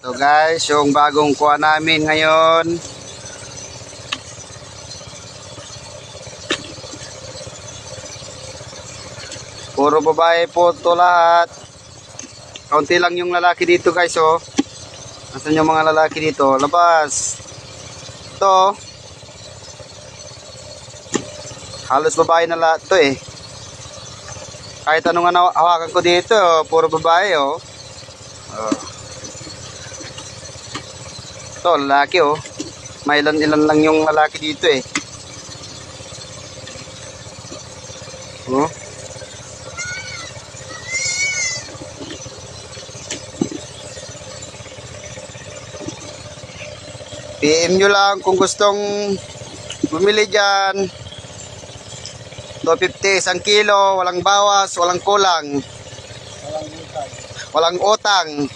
So guys, yung bagong kuha namin ngayon. Puro babae po ito lahat. Kaunti lang yung lalaki dito guys, oh. Nasaan yung mga lalaki dito? Labas. Ito. Halos babae na lahat to eh. Kahit anong hawakan ko dito, puro babae, oh. Ito, lalaki, oh. May ilan lang yung lalaki dito eh. Oh. PM nyo lang kung gustong bumili dyan. 250 isang kilo, walang bawas, walang kulang. Walang utang.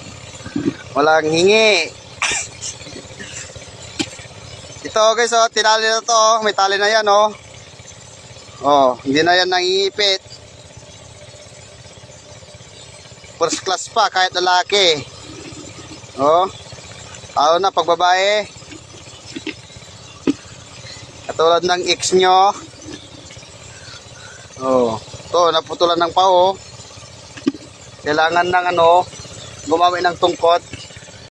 Walang hingi. Ito guys, oh, tinali na to. May tali na yan, oh. Oh, hindi na yan nangingipit. First class pa, kahit lalaki. Oh. Lalo na pag babae. Katulad ng ex nyo. Oh. Ito, naputulan ng pao. Kailangan ng gumawa ng tungkot.